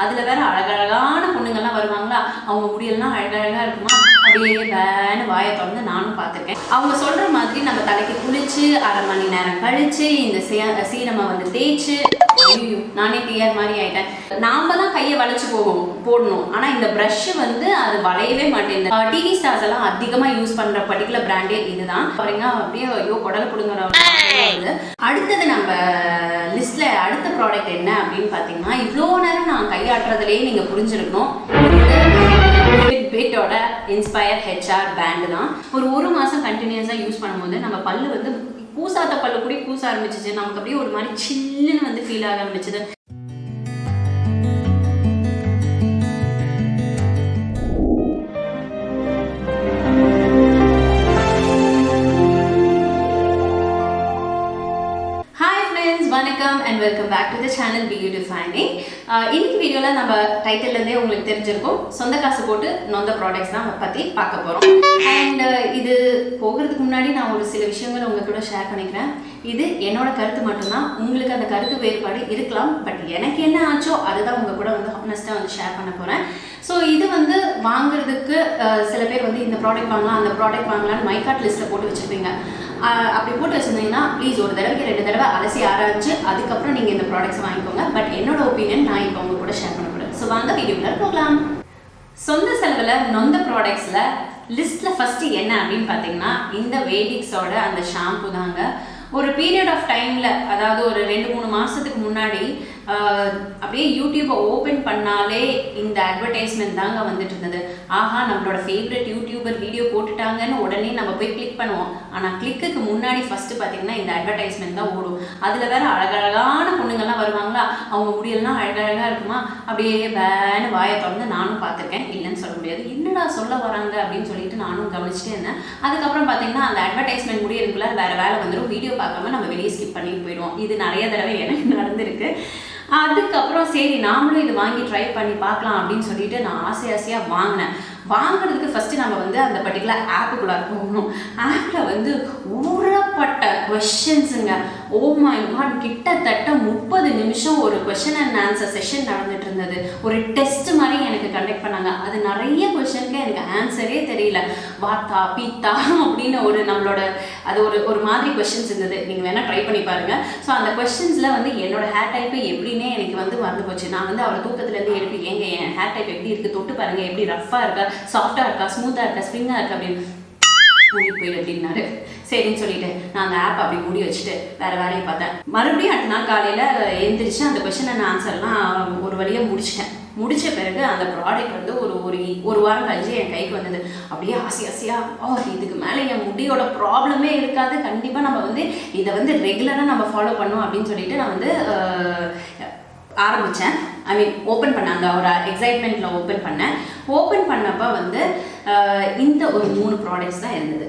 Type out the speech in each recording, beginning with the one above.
அதில் வேற அழகழகான பொண்ணுங்கள்லாம் வருவாங்களா, அவங்க முடியெல்லாம் அழகழகாக இருக்குமா, அப்படியே வேன்னு வாயை திறந்து நானும் பார்த்துருக்கேன். அவங்க சொல்கிற மாதிரி நம்ம தலைக்கு குளிச்சு 1/2 மணி நேரம் கழிச்சு இந்த சீரமை வந்து தேய்ச்சி, ஐயோ நானே டிஆர் மாதிரி ஆயிட்டேன். நாம தான் கையை வளைச்சு போடணும், ஆனால் இந்த ப்ரஷ் வந்து அது வளையவே மாட்டேங்குது. டிவி ஸ்டார்ஸ் எல்லாம் அதிகமாக யூஸ் பண்ணுற பர்டிகுலர் பிராண்டே இதுதான். பாருங்க அப்படியே ஐயோ குடல் கொடுங்குற. அடுத்தது நம்ம லிஸ்ட்ல அடுத்த ப்ராடக்ட் என்ன அப்படின்னு பார்த்தீங்கன்னா, இவ்வளோ நேரம் நான் கையாட்டுறதுலேயே நீங்கள் புரிஞ்சிருக்கணும், ஃபிட்பிட்டோட இன்ஸ்பயர் ஹெச்ஆர் பேண்ட் தான். ஒரு மாதம் கண்டினியூஸாக யூஸ் பண்ணும்போது நம்ம பல்லு வந்து பூசாத்த பல்லு கூட பூச ஆரம்பிச்சிச்சு. நமக்கு அப்படியே ஒரு மாதிரி சில்லுன்னு வந்து ஃபீல் ஆக ஆரம்பிச்சது. வணக்கம் and welcome back to the channel beautifying. இன்னைக்கு வீடியோவில் நம்ம டைட்டில்லேருந்தே உங்களுக்கு தெரிஞ்சிருக்கும், சொந்த காசு போட்டு நொந்த ப்ராடக்ட்ஸ் தான் பற்றி பார்க்க போகிறோம். அண்ட் இது போகிறதுக்கு முன்னாடி நான் ஒரு சில விஷயங்கள் உங்கள் கூட ஷேர் பண்ணிக்கிறேன். இது என்னோட கருத்து மட்டும்தான், உங்களுக்கு அந்த கருத்து வேறுபாடு இருக்கலாம். பட் எனக்கு என்ன ஆச்சோ அதுதான் உங்கள் கூட வந்து ஹானஸ்ட்டாக வந்து ஷேர் பண்ண போகிறேன். ஸோ இது வந்து வாங்குறதுக்கு சில பேர் வந்து இந்த ப்ராடக்ட் வாங்கலாம் அந்த ப்ராடக்ட் வாங்கலாம்னு மைகார்ட் லிஸ்ட்டில் போட்டு வச்சுருப்பீங்க. அப்படி போட்டு வச்சுருந்தீங்கன்னா ப்ளீஸ் ஒரு தடவைக்கு 2 தடவை அலசி ஆராய்ச்சி அதுக்கப்புறம் நீங்கள் இந்த ப்ராடக்ட்ஸ் வாங்கிக்கோங்க. பட் என்னோட ஒப்பீனியன் நான் இப்போ உங்க கூட ஷேர் பண்ண போகிறேன். ஸோ வாங்க வீடியோக்குள்ள போகலாம். சொந்த செலவில் நொந்த ப்ராடக்ட்ஸில் லிஸ்ட்டில் ஃபஸ்ட்டு என்ன அப்படின்னு பார்த்தீங்கன்னா, இந்த வேடிக்ஸோட அந்த ஷாம்பு தாங்க. ஒரு பீரியட் ஆஃப் டைமில், அதாவது ஒரு 2-3 மாதத்துக்கு முன்னாடி அப்படியே யூடியூப்பை ஓப்பன் பண்ணாலே இந்த அட்வர்டைஸ்மெண்ட் தாங்க வந்துட்டு இருந்தது. ஆஹா நம்மளோட ஃபேவரட் யூடியூபர் வீடியோ போட்டுட்டாங்கன்னு உடனே நம்ம போய் கிளிக் பண்ணுவோம். ஆனால் கிளிக்குக்கு முன்னாடி ஃபஸ்ட்டு பார்த்தீங்கன்னா இந்த அட்வர்டைஸ்மெண்ட் தான் ஓடும். அதில் வேற அழகழகான பொண்ணுங்கள்லாம் வருவாங்களா, அவங்க முடியெல்லாம் அழகழகாக இருக்குமா, அப்படியே வேன்னு வாயை திறந்து நானும் பார்த்துருக்கேன், இல்லைன்னு சொல்ல முடியாது. என்னடா சொல்ல வராங்க அப்படின்னு சொல்லிட்டு நானும் கவனிச்சுட்டே இருந்தேன். அதுக்கப்புறம் பார்த்தீங்கன்னா அந்த அட்வர்டைஸ்மெண்ட் முடியறதுக்குள்ள வேற வேலை வந்துடும், வீடியோ பார்க்காம நம்ம வெளியே ஸ்கிப் பண்ணிட்டு போயிடுவோம். இது நிறைய தடவை எனக்கு நடந்திருக்கு. அதுக்கப்புறம் சரி நாமளும் இது வாங்கி ட்ரை பண்ணி பார்க்கலாம் அப்படின்னு சொல்லிட்டு நான் ஆசையாக வாங்கினேன். வாங்குறதுக்கு ஃபஸ்ட்டு நம்ம வந்து அந்த பர்டிகுலர் ஆப்புக்குள்ளே போகணும். ஆப்பில் வந்து ஊறப்பட்ட கொஷின்ஸுங்க. ஓ மை காட், கிட்டத்தட்ட 30 நிமிஷம் ஒரு கொஷின் அண்ட் ஆன்சர் செஷன் நடந்துட்டு இருந்தது. ஒரு டெஸ்ட் மாதிரி எனக்கு கண்டக்ட் பண்ணாங்க. அது நிறைய கொஷனுக்கு எனக்கு ஆன்சரே தெரியல. வாத்தா பீத்தா அப்படின்னு ஒரு நம்மளோட அது ஒரு மாதிரி கொஷின்ஸ் இருந்தது. நீங்கள் வேணால் ட்ரை பண்ணி பாருங்கள். ஸோ அந்த கொஷின்ஸில் வந்து என்னோட ஹேர் டைப்பு எப்படின்னே எனக்கு வந்து மறந்து போச்சு. நான் வந்து அவரை தூக்கத்துலேருந்து எழுப்பி ஏங்க என் ஹேர் டைப் எப்படி இருக்குது தொட்டு பாருங்கள், எப்படி ரஃப்பாக இருக்கா, சாஃப்டாக இருக்கா, ஸ்மூத்தாக இருக்கா, ஸ்ப்ரிங்காக இருக்கா அப்படின்னு மூடிட்டு போயிடு அப்படின்னாரு. சரின்னு சொல்லிட்டு நான் அந்த ஆப் அப்படி மூடி வச்சுட்டு வேறு வேலையை பார்த்தேன். மறுபடியும் அடுத்த நாள் காலையில் எழுந்திரிச்சு அந்த கொஷின் அண்ட் ஆன்சர்லாம் ஒரு வழியாக முடித்த பிறகு அந்த ப்ராடக்ட் வந்து ஒரு வாரம் கழிச்சு என் கைக்கு வந்தது. அப்படியே ஆசையாக இதுக்கு மேலே என் முடியோட ப்ராப்ளமே இருக்காது, கண்டிப்பாக நம்ம வந்து இதை வந்து ரெகுலராக நம்ம ஃபாலோ பண்ணோம் அப்படின்னு சொல்லிட்டு நான் வந்து ஆரம்பித்தேன். ஓப்பன் பண்ணேன். அந்த ஒரு எக்ஸைட்மெண்ட்டில் ஓப்பன் பண்ணேன். ஓப்பன் பண்ணப்போ வந்து இந்த ஒரு 3 ப்ராடக்ட்ஸ் தான் இருந்தது.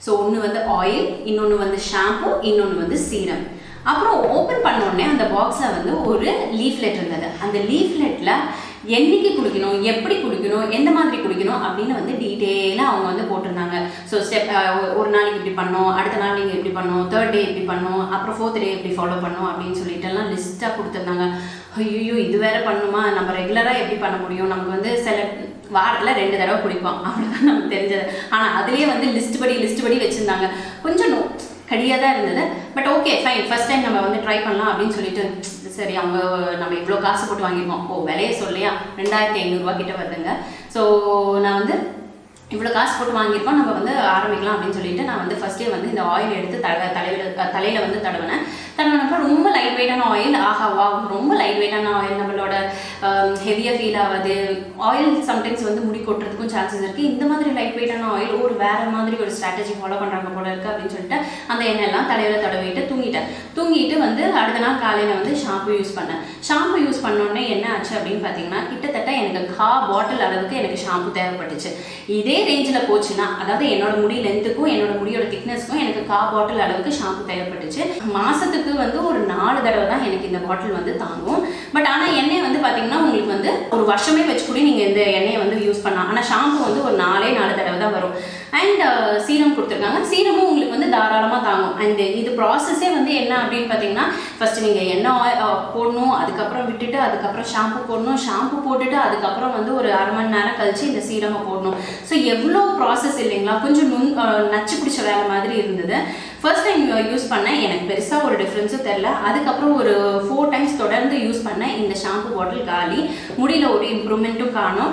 ஸோ ஒன்று வந்து ஆயில், இன்னொன்று வந்து ஷாம்பு, இன்னொன்று வந்து சீரம். அப்புறம் ஓப்பன் பண்ண உடனே அந்த பாக்ஸில் வந்து ஒரு லீஃப்லெட் இருந்தது. அந்த லீஃப்லெட்டில் என்னைக்கு குளிக்கணும், எப்படி குளிக்கணும், எந்த மாதிரி குளிக்கணும் அப்படின்னு வந்து டீட்டெயிலாக அவங்க வந்து போட்டிருந்தாங்க. ஸோ ஸ்டெப் ஒரு நாளைக்கு இப்படி பண்ணோம், அடுத்த நாள் நீங்கள் எப்படி பண்ணோம், 3rd டே எப்படி பண்ணோம், அப்புறம் 4th டே எப்படி ஃபாலோ பண்ணோம் அப்படின்னு சொல்லிட்டுலாம் லிஸ்ட்டாக கொடுத்துருந்தாங்க. ஐயோ இது வேறு பண்ணுமா, நம்ம ரெகுலராக எப்படி பண்ண முடியும், நமக்கு வந்து சில வாரத்தில் 2 தடவை குளிப்போம், அவ்வளோதான் நமக்கு தெரிஞ்சது. ஆனால் அதுலேயே வந்து லிஸ்ட் படி வச்சுருந்தாங்க. கொஞ்சம் கடியாக தான் இருந்தது. But okay fine, first time நம்ம வந்து ட்ரை பண்ணலாம் அப்படின்னு சொல்லிட்டு சரி அவங்க நம்ம இவ்வளோ காசு போட்டு வாங்கியிருக்கோம், விலையை சொல்லியா 2500 ரூபா கிட்ட வருதுங்க. ஸோ நான் வந்து இவ்வளோ காசு போட்டு வாங்கியிருக்கோம், நம்ம வந்து ஆரம்பிக்கலாம் அப்படின்னு சொல்லிட்டு நான் வந்து ஃபஸ்ட்டே வந்து இந்த ஆயில் எடுத்து தலையில் வந்து தடவினப்போ ரொம்ப லைட் வெயிட்டான ஆயில். ஆஹாவா ரொம்ப லைட் வெயிட்டான ஆயில், நம்மளோட ஹெவியாக ஃபீல் ஆகாது. ஆயில் சம்டைம்ஸ் வந்து முடி கொட்டுறதுக்கும் சான்சஸ் இருக்குது. இந்த மாதிரி லைட் வெயிட்டான ஆயில் ஒரு வேறு மாதிரி ஒரு ஸ்ட்ராட்டஜி ஃபாலோ பண்ணுறாங்க போல இருக்குது அப்படின்னு சொல்லிட்டு அந்த எண்ணெய்லாம் தலையில் தடவிட்டு தூங்கிட்டு வந்து அடுத்த நாள் காலையில் வந்து ஷாம்பு யூஸ் பண்ணேன். ஷாம்பு யூஸ் பண்ணோடனே என்ன ஆச்சு அப்படின்னு பார்த்தீங்கன்னா, கிட்டத்தட்ட எனக்கு 1/2 பாட்டில் அளவுக்கு எனக்கு ஷாம்பு தேவைப்பட்டுச்சு. இதே ரேஞ்சில் போச்சுன்னா, அதாவது என்னோட முடி லென்த்துக்கும் என்னோட முடியோட திக்னஸ்க்கும் எனக்கு 1/4 பாட்டில் அளவுக்கு ஷாம்பு தேவைப்பட்டுச்சு. மாதத்துக்கு வந்து ஒரு 4 தடவை தான் எனக்கு இந்த பாட்டில் வந்து தாங்கும். பட் ஆனால் எண்ணெய் வந்து பார்த்தீங்கன்னா பார்த்தீங்கன்னா உங்களுக்கு வந்து ஒரு வருஷமே வச்சு கூட நீங்கள் இந்த எண்ணெயை வந்து யூஸ் பண்ணலாம். ஆனால் ஷாம்பு வந்து ஒரு 4 தடவை தான் வரும். அண்ட் சீரம் கொடுத்துருக்காங்க. சீரமும் உங்களுக்கு வந்து தாராளமாக தாங்கும். அண்ட் இது ப்ராசஸே வந்து என்ன அப்படின்னு பார்த்தீங்கன்னா, ஃபஸ்ட்டு நீங்கள் எண்ணெய் போடணும், அதுக்கப்புறம் விட்டுட்டு அதுக்கப்புறம் ஷாம்பு போடணும், ஷாம்பு போட்டுட்டு அதுக்கப்புறம் வந்து ஒரு அரை மணி நேரம் கழிச்சு இந்த சீரமை போடணும். ஸோ எவ்வளோ ப்ராசஸ் இல்லைங்களா, கொஞ்சம் நச்சு பிடிச்ச வேலை மாதிரி இருந்தது. ஃபர்ஸ்ட் டைம் யூஸ் பண்ணேன், எனக்கு பெருசாக ஒரு டிஃப்ரென்ஸும் தெரில. அதுக்கப்புறம் ஒரு 4 டைம்ஸ் தொடர்ந்து யூஸ் பண்ணேன். இந்த ஷாம்பு பாட்டில் காலி, முடியல ஒரு இம்ப்ரூவ்மெண்ட்டும் காணும்.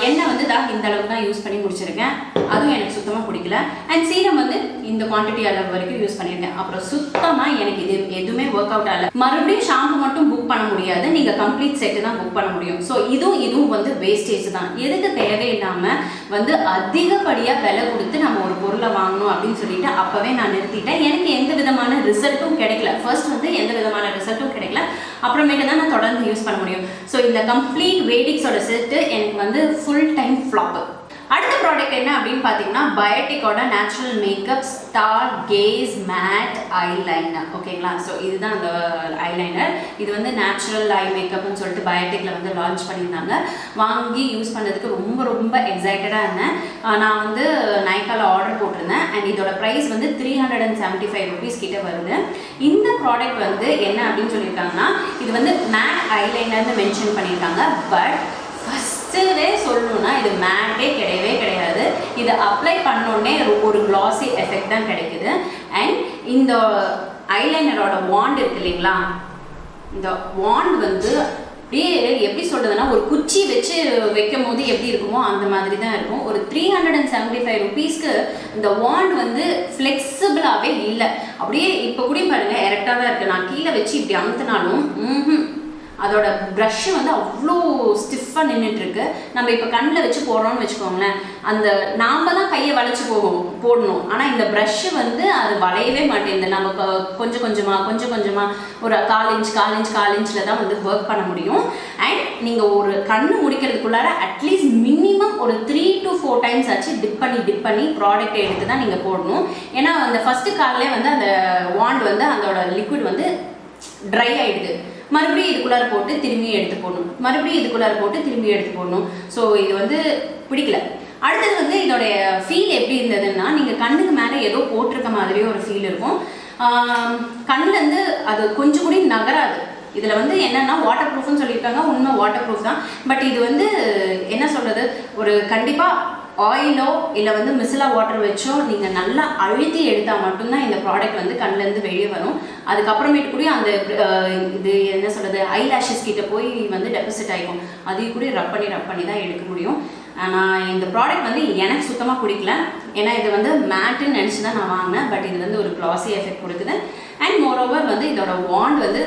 எண்ணெய் வந்து இந்த அளவுக்கு தான் யூஸ் பண்ணி முடிச்சிருக்கேன். அதுவும் எனக்கு சுத்தமாக பிடிக்கல. அண்ட் சீரம் வந்து இந்த குவான்டிட்டி அளவு வரைக்கும் யூஸ் பண்ணியிருக்கேன். அப்புறம் சுத்தமாக எனக்கு இது எதுவுமே ஒர்க் அவுட் ஆகல. மறுபடியும் ஷாம்பு மட்டும் புக் பண்ண முடியாது, நீங்கள் கம்ப்ளீட் செட்டு தான் புக் பண்ண முடியும். ஸோ இதுவும் வந்து வேஸ்டேஜ் தான். எதுக்கு தேவையில்லாமல் வந்து அதிகப்படியாக விலை கொடுத்து நம்ம ஒரு பொருளை வாங்கணும் அப்படின்னு சொல்லிட்டு அப்போவே நான் நிறுத்திட்டேன். எனக்கு எந்த விதமான ரிசல்ட்டும் கிடைக்கல. ஃபர்ஸ்ட் வந்து எந்த விதமான ரிசல்ட்டும் கிடைக்கல. அப்புறமேட்டு தான் நான் தொடர்ந்து யூஸ் பண்ண முடியும். ஸோ இந்த கம்ப்ளீட் வேடிக்ஸோட செட்டு எனக்கு வந்து ஃபுல் டைம் ஃப்ளாப். அடுத்த ப்ராடக்ட் என்ன அப்படின்னு பார்த்தீங்கன்னா, பயோட்டிக்கோட natural makeup star case matte eyeliner. ஓகேங்களா, ஸோ இதுதான் அந்த ஐலைனர். இது வந்து நேச்சுரல் ஐ மேக்கப்னு சொல்லிட்டு பயோட்டிக்கில் வந்து லான்ச் பண்ணியிருந்தாங்க. வாங்கி யூஸ் பண்ணதுக்கு ரொம்ப எக்ஸைட்டடாக இருந்தேன். நான் வந்து நைக்காவில் ஆர்டர் போட்டிருந்தேன். அண்ட் இதோட ப்ரைஸ் வந்து 375 rupees கிட்ட வருது. இந்த ப்ராடக்ட் வந்து என்ன அப்படின்னு சொல்லியிருக்காங்கன்னா, இது வந்து மேட் ஐலைனர்னு மென்ஷன் பண்ணியிருக்காங்க. பட் ஃபஸ்ட்டுவே சொல்லணும்னா இது மேட்டே கிடையாது. இதை அப்ளை பண்ணோடனே ஒரு க்ளாஸி எஃபெக்ட் தான் கிடைக்குது. அண்ட் இந்த ஐலைனரோட வாண்ட் இருக்கு இல்லைங்களா, இந்த வாண்ட் வந்து அப்படியே எப்படி சொல்றதுன்னா, ஒரு குச்சி வச்சு வைக்கும் போது எப்படி இருக்குமோ அந்த மாதிரி தான் இருக்கும். ஒரு 375 rupeesக்கு இந்த வாண்ட் வந்து ஃப்ளெக்சிபிளாகவே இல்லை. அப்படியே இப்போ கூட பாருங்க எரெக்டாக தான் இருக்குது. நான் கீழே வச்சு இப்படி அமுத்தினாலும் அதோட ப்ரஷ் வந்து அவ்வளோ ஸ்டிஃபாக நின்றுட்டுருக்கு. நம்ம இப்போ கண்ணில் வச்சு போடுறோம்னு வச்சுக்கோங்களேன், அந்த நாம் தான் கையை வளைச்சி போடணும். ஆனால் இந்த ப்ரஷ்ஷு வந்து அது வளையவே மாட்டேங்குது. நம்ம கொஞ்சம் கொஞ்சமாக ஒரு 1/4 இன்ச்சில் தான் வந்து ஒர்க் பண்ண முடியும். அண்ட் நீங்கள் ஒரு கண்ணு முடிக்கிறதுக்குள்ளார அட்லீஸ்ட் மினிமம் ஒரு 3 to 4 times ஆச்சு டிப் பண்ணி ப்ராடக்ட் எடுத்து தான் நீங்கள் போடணும். ஏன்னா அந்த ஃபஸ்ட்டு கால்லே வந்து அந்த வாண்ட் வந்து அதோட லிக்விட் வந்து ட்ரை ஆகிடுது. மறுபடியும் இதுக்குள்ளார போட்டு திரும்பி எடுத்து போடணும். ஸோ இது வந்து பிடிக்கல. அடுத்தது வந்து இதோடைய ஃபீல் எப்படி இருந்ததுன்னா, நீங்கள் கண்ணுக்கு மேலே ஏதோ போட்டிருக்க மாதிரியே ஒரு ஃபீல் இருக்கும். கண்ணுலேருந்து அது கொஞ்சம் கூட நகராது. இதில் வந்து என்னென்னா வாட்டர் ப்ரூஃப்னு சொல்லியிருக்காங்க. உண்மை வாட்டர் ப்ரூஃப் தான். பட் இது வந்து என்ன சொல்கிறது, ஒரு கண்டிப்பாக ஆயிலோ இல்லை வந்து மிசிலா வாட்டர் வச்சோ நீங்கள் நல்லா அழுத்தி எடுத்தால் மட்டும்தான் இந்த ப்ராடக்ட் வந்து கண்ணிலேருந்து வெளியே வரும். அதுக்கப்புறமேட்டு கூட அந்த இது என்ன சொல்கிறது, ஐலாஷஸ் கிட்ட போய் வந்து டெபாசிட் ஆகிக்கும். அதையும் கூட ரப் பண்ணி தான் எடுக்க முடியும். ஆனால் இந்த ப்ராடக்ட் வந்து எனக்கு சுத்தமாக பிடிக்கல. ஏன்னா இது வந்து மேட்டுன்னு நினச்சி தான் நான் வாங்கினேன். பட் இது வந்து ஒரு க்ளாஸி எஃபெக்ட் கொடுக்குது. அண்ட் மோரோவர் வந்து இதோட வாண்ட் வந்து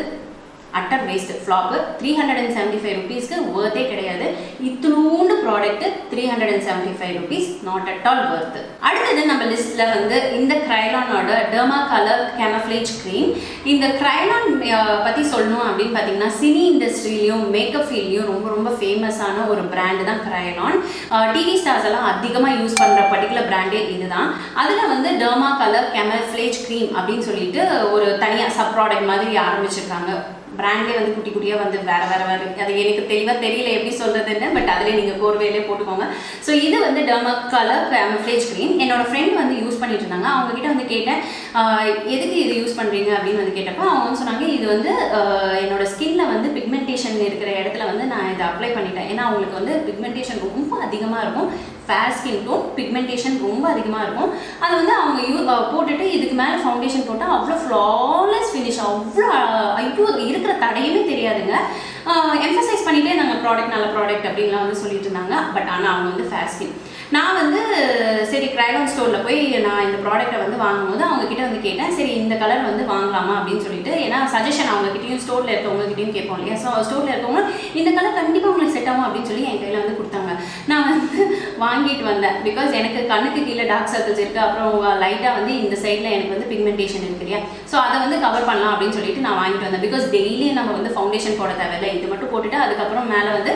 அட்டர் வேஸ்ட் ஃப்ளாப். 375 rupeesக்கு வர்த்தே கிடையாது. இத்தூண்டு product 375 rupees not at all worth. அடுத்தது நம்ம லிஸ்ட்ல வந்து இந்த கிரைலானோட டெர்மா கலர் கேமஃப்ளேஜ் க்ரீம். இந்த கிரைலான் பற்றி சொல்லணும் அப்படின்னு பார்த்தீங்கன்னா, சினி இண்டஸ்ட்ரியிலையும் மேக்கப் ஃபீல்ட்லையும் ரொம்ப ஃபேமஸான ஒரு பிராண்டு தான் கிரைலான். டிவி ஸ்டார்ஸ் எல்லாம் அதிகமாக யூஸ் பண்ணுற பர்டிகுலர் பிராண்டே இதுதான். அதில் வந்து டெர்மா கலர் கேமஃப்ளேஜ் க்ரீம் அப்படின்னு சொல்லிட்டு ஒரு தனியாக சப் ப்ராடக்ட் மாதிரி ஆரம்பிச்சிருக்காங்க. பிராண்ட்லேயே வந்து குட்டியாக வந்து வேறு அது எனக்கு தெளிவாக தெரியல எப்படி சொல்கிறதுன்னு. பட் அதிலே நீங்கள் கோர்வையிலே போட்டுக்கோங்க. ஸோ இது வந்து டெர்மா கலர் கேமஃப்ளேஜ் க்ரீம். என்னோட ஃப்ரெண்ட் வந்து யூஸ் பண்ணிட்டு இருந்தாங்க. அவங்ககிட்ட வந்து கேட்டேன், எதுக்கு இது யூஸ் பண்ணுறீங்க அப்படின்னு வந்து கேட்டப்போ அவங்க வந்து சொன்னாங்க, இது வந்து என்னோட ஸ்கின்ல வந்து பிக்மெண்டேஷன் இருக்கிற இடத்துல வந்து நான் இதை அப்ளை பண்ணிட்டேன். ஏன்னா அவங்களுக்கு வந்து பிக்மெண்டேஷன் ரொம்ப அதிகமாக இருக்கும். ஃபேர் ஸ்கின் டோன், பிக்மெண்டேஷன் ரொம்ப அதிகமாக இருக்கும். அதை வந்து அவங்க போட்டுட்டு இதுக்கு மேலே ஃபவுண்டேஷன் போட்டால் அவ்வளோ ஃப்ளாலெஸ் ஃபினிஷ், அவ்வளோ ஐயோ இருக்கிற தடையுமே தெரியாதுங்க. எம்ஃபசைஸ் பண்ணிகிட்டே நாங்கள் ப்ராடக்ட் நல்ல ப்ராடக்ட் அப்படின்லாம் வந்து சொல்லிட்டு இருந்தாங்க. பட் ஆனால் அவங்க வந்து ஃபேர் ஸ்கின். நான் வந்து சரி கிரைலான் ஸ்டோரில் போய் நான் இந்த ப்ராடக்ட்டை வந்து வாங்கும்போது அவங்கக்கிட்ட வந்து கேட்டேன், சரி இந்த கலர் வந்து வாங்கலாமா அப்படின்னு சொல்லிட்டு. ஏன்னா சஜஷன் அவங்ககிட்டையும் ஸ்டோரில் இருக்கவங்ககிட்டையும் கேட்போம் இல்லையா. ஸோ ஸ்டோரில் இருக்கவங்க இந்த கலர் கண்டிப்பாக உங்களுக்கு செட் ஆகும் அப்படின்னு சொல்லி என் கையில் வந்து கொடுத்தாங்க. நான் வந்து வாங்கிட்டு வந்தேன். பிகாஸ் எனக்கு கண்ணுக்கு கீழே டார்க் சர்க்கிள்ஸ் இருக்குது. அப்புறம் லைட்டாக வந்து இந்த சைடில் எனக்கு வந்து பிக்மெண்டேஷன் இருக்கு இல்லையா. ஸோ அதை வந்து கவர் பண்ணலாம் அப்படின்னு சொல்லிட்டு நான் வாங்கிட்டு வந்தேன். பிகாஸ் டெய்லி நம்ம வந்து ஃபவுண்டேஷன் போட தேவையில்லை. இது மட்டும் போட்டுட்டு அதுக்கப்புறம் மேலே வந்து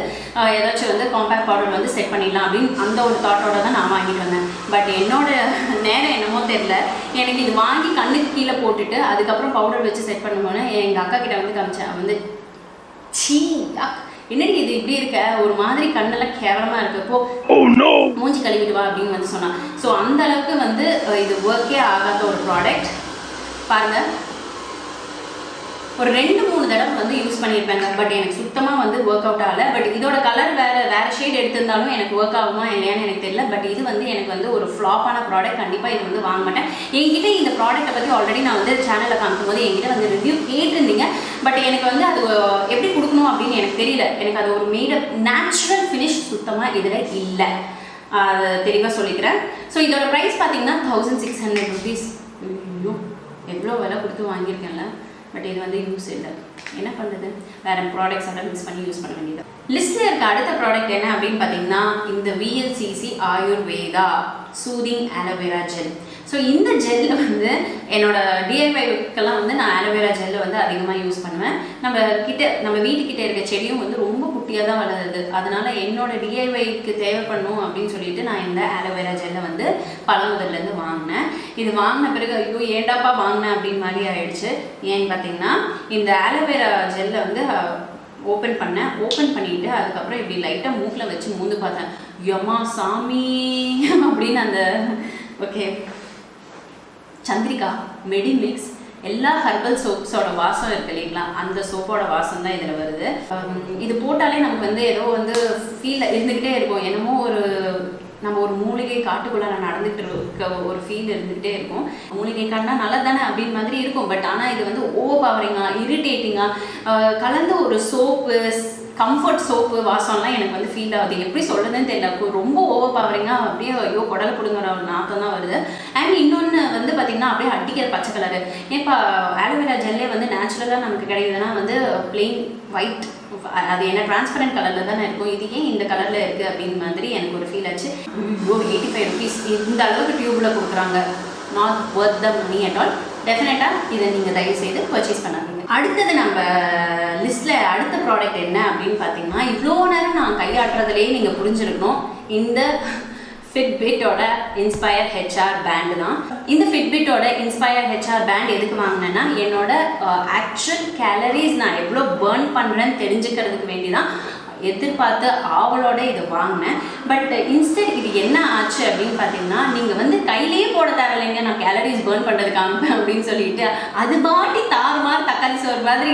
ஏதாச்சும் வந்து காம்பேக்ட் பவுடர் வந்து செட் பண்ணிடலாம் அப்படின்னு அந்த ஒரு தாட்டோட தான் நான் வாங்கிட்டு வந்தேன். பட் என்னோட நேரம் என்னமோ தெரியல, எனக்கு இது வாங்கி கண்ணுக்கு கீழே போட்டுட்டு அதுக்கப்புறம் பவுடர் வச்சு செட் பண்ணும்போது எங்கள் அக்கா கிட்ட வந்து காமிச்சேன். வந்து சீ என்னடி இது இப்படி இருக்க, ஒரு மாதிரி கண்ணெல்லாம் கேவலமாக இருக்கு, போ மூஞ்சி கழுவிட்டு வா அப்படின்னு வந்து சொன்னான். ஸோ அந்த அளவுக்கு வந்து இது ஒர்க்கே ஆகாத ஒரு ப்ராடக்ட். பாருங்கள், ஒரு 2-3 தடவை வந்து யூஸ் பண்ணியிருப்பேங்க. பட் எனக்கு சுத்தமாக வந்து ஒர்க் அவுட் ஆகலை. பட் இதோட கலர் வேறு ஷேட் எடுத்திருந்தாலும் எனக்கு ஒர்க் ஆகுமா இல்லையான்னு எனக்கு தெரியல. பட் இது வந்து எனக்கு வந்து ஒரு ஃப்ளாப்பான ப்ராடக்ட். கண்டிப்பாக இது வந்து வாங்க மாட்டேன். என்கிட்ட இந்த ப்ராடக்ட்டை பற்றி ஆல்ரெடி நான் வந்து சேனலில் காமிக்கும்போது என்கிட்ட வந்து ரிவ்யூ கேட்டிருந்தீங்க. பட் எனக்கு வந்து அது எப்படி கொடுக்கணும் அப்படின்னு எனக்கு தெரியல. எனக்கு அது ஒரு மேடப் நேச்சுரல் ஃபினிஷ் சுத்தமாக இதில் இல்லை, அது தெளிவாக சொல்லிக்கிறேன். ஸோ இதோட ப்ரைஸ் பார்த்தீங்கன்னா 1600 rupees. எவ்வளோ விலை கொடுத்து வாங்கியிருக்கேன்ல. பட் இது வந்து யூஸ் இல்லை, என்ன பண்ணுறது, வேறு ப்ராடக்ட்ஸ் எல்லாம் மிக்ஸ் பண்ணி யூஸ் பண்ண வேண்டியது. லிஸ்ட்டில் இருக்க அடுத்த ப்ராடக்ட் என்ன அப்படின்னு பார்த்தீங்கன்னா இந்த VLCC Ayurveda soothing aloe vera gel. So இந்த ஜெல்லை வந்து என்னோட டிஐஒய்க்கெல்லாம் வந்து நான் ஆலோவேரா ஜெல்லை வந்து அதிகமாக யூஸ் பண்ணுவேன். நம்ம வீட்டுக்கிட்ட இருக்க செடியும் வந்து ரொம்ப குட்டியாக தான் வளருது. அதனால என்னோட டிஐஒய்க்கு தேவைப்படணும் அப்படின்னு சொல்லிட்டு நான் இந்த ஆலோவேரா ஜெல்லை வந்து பழமுதல்லேருந்து வாங்கினேன். இது வாங்கின பிறகு ஐயோ ஏண்டாப்பா வாங்கினேன் அப்படின்னு மாதிரி ஆயிடுச்சு. ஏன்னு பார்த்தீங்கன்னா இந்த ஆலோவேரா ஜெல்லை வந்து ஓப்பன் பண்ணிவிட்டு அதுக்கப்புறம் இப்படி லைட்டாக மூக்கில் வச்சு மூந்து பார்த்தேன். யம்மா சாமி அப்படின்னு அந்த ஓகே சந்திரிகா மெடிமிக்ஸ் எல்லா ஹெர்பல் சோப்ஸோட வாசம் இருக்கு இல்லைங்களா, அந்த சோப்போட வாசம் தான் இதில் வருது. இது போட்டாலே நமக்கு வந்து ஏதோ வந்து ஃபீல் இருந்துக்கிட்டே இருக்கும். என்னமோ நம்ம ஒரு மூலிகை காட்டுக்குள்ளே நடந்துகிட்டு இருக்க ஒரு ஃபீல் இருந்துகிட்டே இருக்கும். மூலிகை காட்டுனா நல்லா தானே அப்படின்னு மாதிரி இருக்கும். பட் ஆனால் இது வந்து ஓவர் பவரிங்காக இரிட்டேட்டிங்காக கலந்து ஒரு சோப்பு கம்ஃபர்ட் சோப்பு வாசம்லாம் எனக்கு வந்து ஃபீல் ஆகுது. எப்படி சொல்கிறதுன்னு தெரியல, ரொம்ப ஓவர் பவரிங்காக அப்படியே ஐயோ குடலை பிடுங்குற ஒரு நாற்றம் தான் வருது. அண்ட் இன்னொன்று வந்து பார்த்திங்கன்னா அப்படியே அடிக்கிற பச்சை கலரு. ஏன்ப்பா ஆலோவேரா ஜெல்லே வந்து நேச்சுரலாக நமக்கு கிடைக்குதுன்னா வந்து பிளெயின் ஒயிட், அது என்ன டிரான்ஸ்பரண்ட் கலரில் தானே இருக்கும், இது ஏன் இந்த கலரில் இருக்குது அப்படின்னு மாதிரி எனக்கு ஒரு ஃபீல் ஆச்சு. 85 rupees இந்த அளவுக்கு டியூப்பில் கொடுக்குறாங்க, not worth the money at all. டெஃபினட்டாக இதை நீங்கள் தயவு செய்து பர்ச்சேஸ் பண்ணாதீங்க. அடுத்தது நம்ம லிஸ்ட்டில் அடுத்த ப்ராடக்ட் என்ன அப்படின்னு பார்த்தீங்கன்னா, இவ்வளோ நேரம் நான் கையாட்டுறதுலேயே நீங்கள் புரிஞ்சிருக்கணும், இந்த ஃபிட்பிட்டோட இன்ஸ்பயர் ஹெச்ஆர் பேண்டு தான். இந்த ஃபிட்பிட்டோட இன்ஸ்பயர் ஹெச்ஆர் பேண்ட் எதுக்கு வாங்கினேன்னா என்னோட ஆக்சுவல் கேலரிஸ் நான் எவ்வளோ பேர்ன் பண்ணுறேன்னு தெரிஞ்சுக்கிறதுக்கு வேண்டி தான் எதிர்பார்த்து ஆவலோட இதை வாங்கினேன். பட் இன்ஸ்டெட் இது என்ன ஆச்சு அப்படின்னு பார்த்தீங்கன்னா, நீங்கள் வந்து கையிலேயே போட தேவையில்லைங்க, நான் கேலரிஸ் பேர்ன் பண்ணுறது காமிப்பேன் அப்படின்னு சொல்லிட்டு அது பாட்டி தாறுமாறு தக்காளி சோறு மாதிரி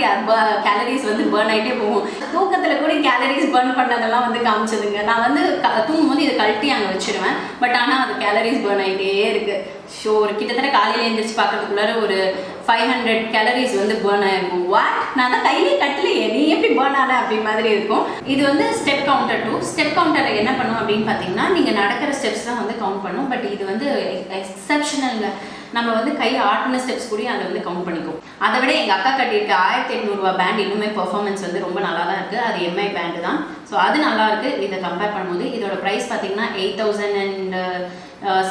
கேலரிஸ் வந்து பேர்ன் ஆகிட்டே போகும். தூக்கத்தில் கூட கேலரிஸ் பேர்ன் பண்ணதெல்லாம் வந்து காமிச்சதுங்க. நான் வந்து தூங்கும் போது இதை கழட்டி அங்கே வச்சுடுவேன். பட் ஆனால் அது கேலரிஸ் பேர்ன் ஆகிட்டே இருக்குது. ஷோ ஒரு கிட்டத்தட்ட காலையில் எழுந்திரிச்சு பார்க்கறதுக்குள்ளார ஒரு 500 கேலரிஸ் வந்து பேர்ன் ஆகிருக்கும். வாட், நான் தான் கையிலே கட்டலையே, நீ எப்படி பேர்ன் ஆன அப்படி மாதிரி இருக்கும். இது வந்து ஸ்டெப் கவுண்டர் 2. ஸ்டெப் கவுண்டரில் என்ன பண்ணும் அப்படின்னு பார்த்தீங்கன்னா, நீங்கள் நடக்கிற ஸ்டெப்ஸ் தான் வந்து கவுண்ட் பண்ணும். பட் இது வந்து எக்ஸப்ஷனல்ங்க, நம்ம வந்து கை ஆட்டின ஸ்டெப்ஸ் கூட அதை வந்து கவுண்ட் பண்ணிக்கும். அதை விட எங்கள் அக்கா கட்டியிருக்க 1800 ரூபா பேண்ட் இன்னுமே பெர்ஃபார்மன்ஸ் வந்து ரொம்ப நல்லா தான் இருக்குது. அது எம்ஐ பேண்டு தான். ஸோ அது நல்லாயிருக்கு. இதை கம்பேர் பண்ணும்போது இதோட ப்ரைஸ் பார்த்தீங்கன்னா 8700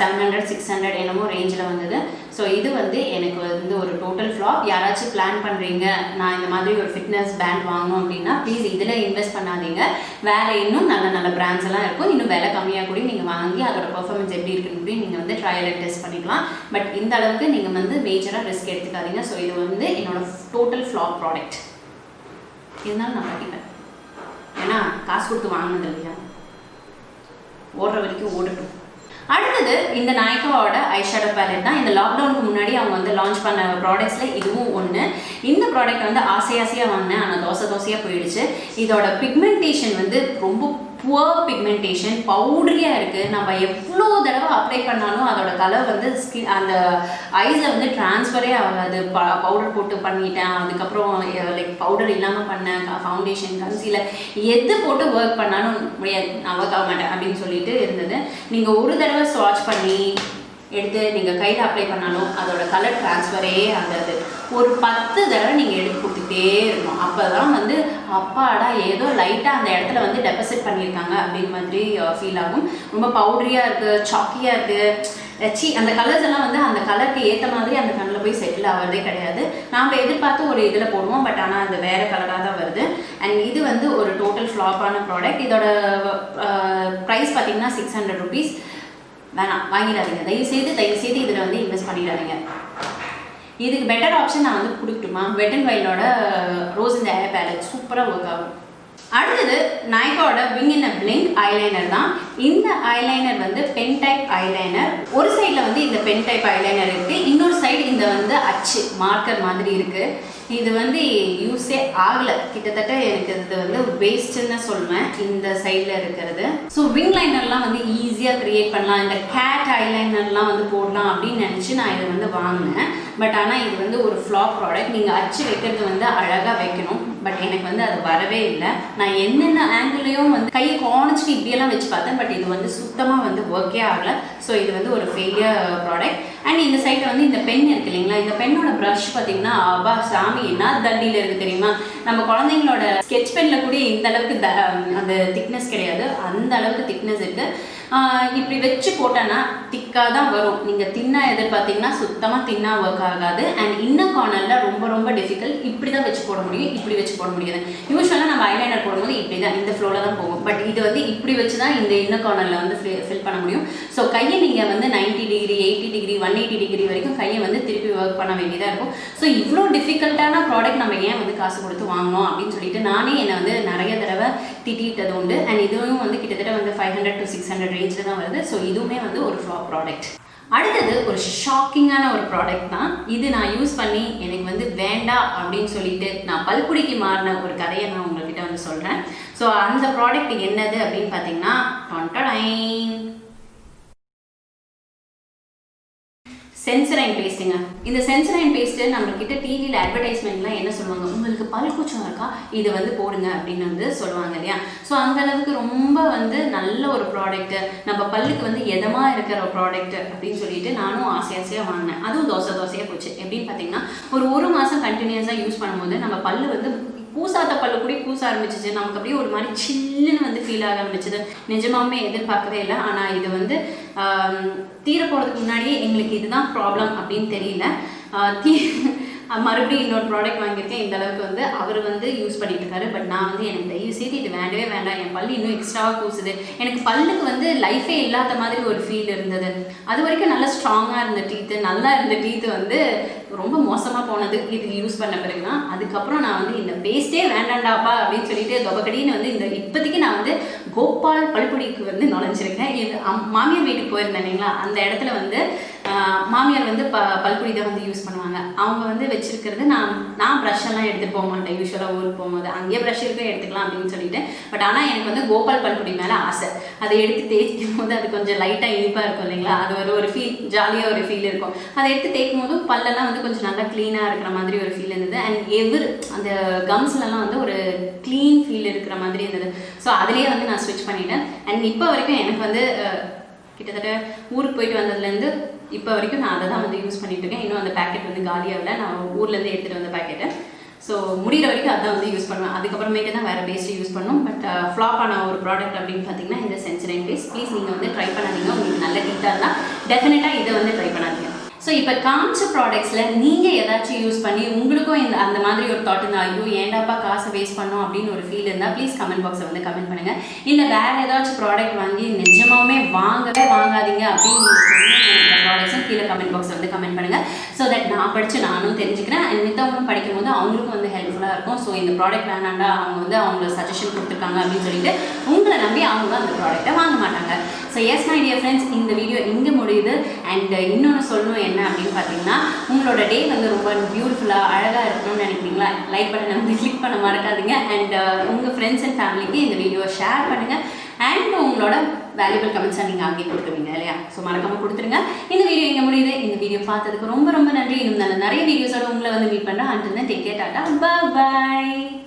600 என்னமோ ரேஞ்சில் வந்தது. ஸோ இது வந்து எனக்கு வந்து ஒரு டோட்டல் ஃப்ளாப். யாராச்சும் பிளான் பண்ணுறீங்க நான் இந்த மாதிரி ஒரு ஃபிட்னஸ் பேண்ட் வாங்கணும் அப்படின்னா ப்ளீஸ் இதில் இன்வெஸ்ட் பண்ணாதீங்க. வேறு இன்னும் நல்ல நல்ல பிராண்ட்ஸ் எல்லாம் இருக்கும், இன்னும் விலை கம்மியாக கூட நீங்கள் வாங்கி அதோட பெர்ஃபார்மன்ஸ் எப்படி இருக்குன்னு கூட நீங்கள் வந்து ட்ரையல் அண்ட் டெஸ்ட் பண்ணிக்கலாம். பட் இந்த அளவுக்கு நீங்கள் வந்து மேஜராக ரிஸ்க் எடுத்துக்காதீங்க. ஸோ இது வந்து என்னோட டோட்டல் ஃப்ளாப் ப்ராடக்ட். இருந்தாலும் நான் கட்டிப்பேன், ஏன்னா காசு கொடுத்து வாங்கினது இல்லையா, ஓடுற வரைக்கும் ஓடட்டும். அடுத்தது இந்த நாய்க்காவோட ஐஷேடோ பேலட் தான். இந்த லாக்டவுனுக்கு முன்னாடி அவங்க வந்து லான்ச் பண்ண ப்ராடக்ட்ஸில் இதுவும் ஒன்று. இந்த ப்ராடக்ட் வந்து ஆசையாக வாங்கினேன், ஆனால் தோசையாக போயிடுச்சு. இதோட பிக்மெண்டேஷன் வந்து ரொம்ப புவர் பிக்மெண்டேஷன், பவுடரியாக இருக்குது. நம்ம எவ்வளோ தடவை அப்ளை பண்ணாலும் அதோட கலர் வந்து ஸ்கின் அந்த ஐஸில் வந்து ட்ரான்ஸ்ஃபரே ஆகாது. பவுடர் போட்டு பண்ணிட்டேன், அதுக்கப்புறம் லைக் பவுடர் இல்லாமல் பண்ணேன், ஃபவுண்டேஷன் கன்சீலர் எது போட்டு ஒர்க் பண்ணாலும் முடியாது, நான் ஒர்க் ஆக மாட்டேன் அப்படின்னு சொல்லிட்டு இருந்தது. நீங்கள் ஒரு தடவை ஸ்வாட்ச் பண்ணி எடுத்து நீங்கள் கையில் அப்ளை பண்ணாலும் அதோட கலர் ட்ரான்ஸ்ஃபரே ஆகாது. ஒரு 10 தடவை நீங்கள் எடுத்து கொடுத்துட்டே இருக்கணும். அப்போ தான் வந்து அப்பாடா ஏதோ லைட்டாக அந்த இடத்துல வந்து டெபாசிட் பண்ணியிருக்காங்க அப்படின்னு மாதிரி ஃபீல் ஆகும். ரொம்ப பவுடரியாக இருக்குது, சாக்கியாக இருக்குது. அந்த கலர்ஸ் எல்லாம் வந்து அந்த கலருக்கு ஏற்ற மாதிரி அந்த கண்ணில் போய் செட்டில் ஆகிறதே கிடையாது. நாம் எதிர்பார்த்து ஒரு இதில் போடுவோம், பட் ஆனால் அது வேறு கலராக தான் வருது. அண்ட் இது வந்து ஒரு டோட்டல் ஃப்ளாப்பான ப்ராடக்ட். இதோட ப்ரைஸ் பார்த்தீங்கன்னா 600 rupees. வேணாம், வாங்கிடாதீங்க, தயவுசெய்து இதில் வந்து இன்வெஸ்ட் பண்ணிடாதீங்க. இதுக்கு பெட்டர் ஆப்ஷன் நான் வந்து கொடுக்கட்டுமா, வெட் அண்ட் வைல்டோட ரோஸ் இந்த ஏர் பேலட் சூப்பராக ஒர்க் ஆகும். அடுத்தது நைகாவோட விங் இன் அ பிளிங்க் ஐலைனர் தான். இந்த ஐலைனர் வந்து பென் டைப் ஐலைனர். ஒரு சைடில் வந்து இந்த பென் டைப் ஐலைனர் இருக்குது, இன்னொரு சைடு இந்த வந்து அச்சு மார்க்கர் மாதிரி இருக்குது. இது வந்து யூஸே ஆகலை, கிட்டத்தட்ட எனக்கு இது வந்து வேஸ்ட்டுன்னு சொல்லுவேன் இந்த சைடில் இருக்கிறது. ஸோ விங் லைனர்லாம் வந்து ஈஸியாக க்ரியேட் பண்ணலாம், இந்த கேட் ஐலைனர்லாம் வந்து போடலாம் அப்படின்னு நினச்சி நான் இதை வந்து வாங்கினேன். பட் ஆனால் இது வந்து ஒரு ஃப்ளாப் ப்ராடக்ட். நீங்கள் அச்சு வைக்கிறது வந்து அழகாக வைக்கணும், பட் எனக்கு வந்து அது வரவே இல்லை. நான் என்னென்ன ஆங்கிள்லையும் வந்து கையை காணிச்சிட்டு இப்படியெல்லாம் வச்சு பார்த்தேன், பட் இது வந்து சுத்தமாக வந்து ஒர்க்கே ஆகலை. ஸோ இது வந்து ஒரு ஃபெயிலியர் ப்ராடக்ட். அண்ட் இந்த சைடில் வந்து இந்த பென் இருக்கு இல்லைங்களா, இந்த பென்னோட ப்ரஷ் பார்த்தீங்கன்னா அப்பா சாமி என்ன தண்டியில் இருக்குது தெரியுமா. நம்ம குழந்தைங்களோட ஸ்கெட்ச் பென்னில் கூட இந்த அளவுக்கு அந்த திக்னஸ் கிடையாது, அந்த அளவுக்கு திக்னஸ் இருக்குது. இப்படி வச்சு போட்டோன்னா திக்காக தான் வரும். நீங்கள் தின்னா எதிர்பார்த்தீங்கன்னா சுத்தமாக தின்னா ஒர்க் ஆகாது. அண்ட் இன்னர் கார்னரில் ரொம்ப ரொம்ப டிஃபிகல்ட். இப்படி தான் வச்சு போட முடியும், இப்படி வச்சு போட முடியாது. யூஸ்வலாக நம்ம ஐலைனர் போடும்போது இப்படி தான் இந்த ஃப்ளோவில் தான் போகும், பட் இது வந்து இப்படி வச்சு தான் இந்த இன்னர் கார்னரில் வந்து ஃபில் பண்ண முடியும். ஸோ கையை நீங்கள் வந்து 90 டிகிரி 80 டிகிரி 180 டிகிரி வரைக்கும் கையை வந்து திருப்பி ஒர்க் பண்ண வேண்டியதாக இருக்கும். ஸோ இவ்வளோ டிஃபிகல்ட்டான ப்ராடக்ட் நம்ம ஏன் வந்து காசு கொடுத்து வாங்கணும் அப்படின்னு சொல்லிட்டு நானே என்னை வந்து நிறைய தடவை திட்டிட்டது உண்டு. அண்ட் இதுவும் வந்து கிட்டத்தட்ட வந்து 500 to 600 ரேஞ்சில் தான் வருது. ஸோ இதுவுமே வந்து ஒரு ஃப்ளாப் ப்ராடக்ட். அடுத்தது ஒரு ஷாக்கிங்கான ஒரு ப்ராடக்ட் தான். இது நான் யூஸ் பண்ணி எனக்கு வந்து வேண்டாம் அப்படின்னு சொல்லிட்டு நான் பல்குடிக்கு மாறின ஒரு கதையை நான் உங்கள்கிட்ட வந்து சொல்கிறேன். ஸோ அந்த ப்ராடக்ட் என்னது அப்படின்னு பார்த்தீங்கன்னா சென்சரைன் பேஸ்ட்டுங்க. இந்த சென்சரைன் பேஸ்ட்டு நம்மக்கிட்ட டிவியில் அட்வர்டைஸ்மெண்ட்லாம் என்ன சொல்லுவாங்க, உங்களுக்கு பல் கூச்சம் இருக்கா இது வந்து போடுங்க அப்படின்னு வந்து சொல்லுவாங்க இல்லையா. ஸோ அந்த அளவுக்கு ரொம்ப வந்து நல்ல ஒரு ப்ராடக்ட்டு, நம்ம பல்லுக்கு வந்து எதமாக இருக்கிற ஒரு ப்ராடக்ட் அப்படின்னு சொல்லிட்டு நானும் ஆசையாக வாங்கினேன். அதுவும் தோசையாக போச்சு. எப்படின்னு பார்த்தீங்கன்னா ஒரு மாதம் கண்டினியூஸாக யூஸ் பண்ணும்போது நம்ம பல்லு வந்து பூசாத்த பல்லு கூட பூச ஆரம்பிச்சிச்சு. நமக்கு அப்படியே ஒரு மாதிரி சில்லுன்னு வந்து ஃபீல் ஆக ஆரம்பிச்சது. நிஜமாவே எதிர்பார்க்கவே இல்லை. ஆனால் இது வந்து தீர போகிறதுக்கு முன்னாடியே எங்களுக்கு இதுதான் ப்ராப்ளம் அப்படின்னு தெரியல. மறுபடியும் இன்னொரு ப்ராடக்ட் வாங்கியிருக்கேன். இந்த அளவுக்கு வந்து அவர் வந்து யூஸ் பண்ணிட்டு இருக்காரு. பட் நான் வந்து எனக்கு தயவு செய்து இது வேண்டவே வேண்டாம், என் பல்லு இன்னும் எக்ஸ்ட்ராவாக கூசுது. எனக்கு பல்லுக்கு வந்து லைஃபே இல்லாத மாதிரி ஒரு ஃபீல் இருந்தது. அது வரைக்கும் நல்லா ஸ்ட்ராங்காக இருந்த டீத்து, நல்லா இருந்த டீத்து வந்து ரொம்ப மோசமாக போனது இது யூஸ் பண்ண பிறகு தான். அதுக்கப்புறம் நான் வந்து இந்த பேஸ்ட்டே வேண்டாண்டாப்பா அப்படின்னு சொல்லிட்டு தொபக்கடின்னு வந்து இந்த இப்போதைக்கு நான் வந்து கோபால் பல்பொடிக்கு வந்து நுழைஞ்சிருக்கேன். இது மாமியார் வீட்டுக்கு போயிருந்தேன் இல்லைங்களா, அந்த இடத்துல வந்து மாமியார் வந்து பல்பொடி தான் வந்து யூஸ் பண்ணுவாங்க. அவங்க வந்து வச்சிருக்கிறது நான் ப்ரஷ் எல்லாம் எடுத்துகிட்டு போக மாட்டேன். யூஸ்வலாக ஊருக்கு போகும்போது அங்கேயே ப்ரஷ் இருக்க எடுத்துக்கலாம் அப்படின்னு சொல்லிட்டு. பட் ஆனால் எனக்கு வந்து கோபால் பல்பொடி மேலே ஆசை. அதை எடுத்து தேய்க்கும் போது அது கொஞ்சம் லைட்டாக இனிப்பாக இருக்கும் இல்லைங்களா, அது ஒரு ஃபீல், ஜாலியாக ஒரு ஃபீல் இருக்கும். அதை எடுத்து தேய்க்கும் போது பல்லெல்லாம் வந்து கொஞ்சம் நல்லா க்ளீனாக இருக்கிற மாதிரி ஒரு ஃபீல் இருந்தது. அண்ட் அந்த கம்ஸ்லலாம் வந்து ஒரு க்ளீன் ஃபீல் இருக்கிற மாதிரி இருந்தது. ஸோ அதுலேயே வந்து நான் ஸ்விட்ச் பண்ணிட்டேன். அண்ட் இப்போ வரைக்கும் எனக்கு வந்து கிட்டத்தட்ட ஊருக்கு போயிட்டு வந்ததுலேருந்து இப்போ வரைக்கும் நான் அதை தான் வந்து யூஸ் பண்ணிட்டு இருக்கேன். இன்னும் அந்த பேக்கெட் வந்து காலியாகல, நான் ஊர்லேருந்து எடுத்துகிட்டு வந்த பேக்கெட்டை. ஸோ முடிகிற வரைக்கும் அதான் வந்து யூஸ் பண்ணுவேன். அதுக்கப்புறமேட்டு தான் வேறு பேஸ்ட்டு யூஸ் பண்ணும். பட் ஃப்ளாப் ஆன ஒரு ப்ராடக்ட் அப்படின்னு பார்த்தீங்கன்னா இந்த சென்சரைன் பேஸ்ட். ப்ளீஸ் நீங்கள் வந்து ட்ரை பண்ணாதீங்க. உங்களுக்கு நல்ல டீட்டாக இருந்தால் டெஃபினட்டாக இதை வந்து ட்ரை பண்ணாதீங்க. ஸோ இப்போ காமிச்ச ப்ராடக்ட்ஸில் நீங்கள் ஏதாச்சும் யூஸ் பண்ணி உங்களுக்கும் அந்த மாதிரி ஒரு தாட் இருந்தால், ஐயோ ஏண்டாப்பா காசை வேஸ்ட் பண்ணோம் அப்படின்னு ஒரு ஃபீல் இருந்தால் ப்ளீஸ் கமெண்ட் பாக்ஸை வந்து கமெண்ட் பண்ணுங்கள். இல்லை வேறு ஏதாச்சும் ப்ராடக்ட் வாங்கி நிஜமாவே வாங்காதீங்க அப்படின்னு நீங்கள் சொன்ன ப்ராடக்ட்ஸும் கீழே கமெண்ட் பாக்ஸில் வந்து கமெண்ட் பண்ணுங்கள். ஸோ தட் நான் படித்து நானும் தெரிஞ்சுக்கிறேன். அண்ட் மித்தவங்களும் படிக்கும் போது அவங்களுக்கும் வந்து ஹெல்ப்ஃபுல்லாக இருக்கும். ஸோ இந்த ப்ராடக்ட் வேணாண்டா, அவங்க வந்து அவங்கள சஜஷன் கொடுத்துருக்காங்க அப்படின்னு சொல்லிட்டு உங்களை நம்பி அவங்க அந்த ப்ராடக்ட்டை வாங்க மாட்டாங்க. So S my dear friends, இந்த வீடியோ இங்கே முடியுது. அண்ட் இன்னொன்று சொல்லணும் என்ன அப்படின்னு பார்த்தீங்கன்னா, உங்களோட டே வந்து ரொம்ப பியூட்டிஃபுல்லாக அழகாக இருக்கணும்னு நினைக்கிறீங்களா, லைக் பட்டனை வந்து கிளிக் பண்ண மறக்காதீங்க. அண்ட் உங்கள் ஃப்ரெண்ட்ஸ் அண்ட் ஃபேமிலிக்கு இந்த வீடியோவை ஷேர் பண்ணுங்கள். அண்ட் உங்களோட வேல்யூபிள் கமெண்ட்ஸாக நீங்கள் அங்கேயே கொடுக்குவீங்க இல்லையா, ஸோ மறக்காமல் கொடுத்துருங்க. இந்த வீடியோ இங்கே முடியுது. இந்த வீடியோ பார்த்ததுக்கு ரொம்ப ரொம்ப நன்றி. இன்னும் நிறைய வீடியோஸோட உங்களை வந்து மீட் பண்ணுறேன். And take care, tata, bye.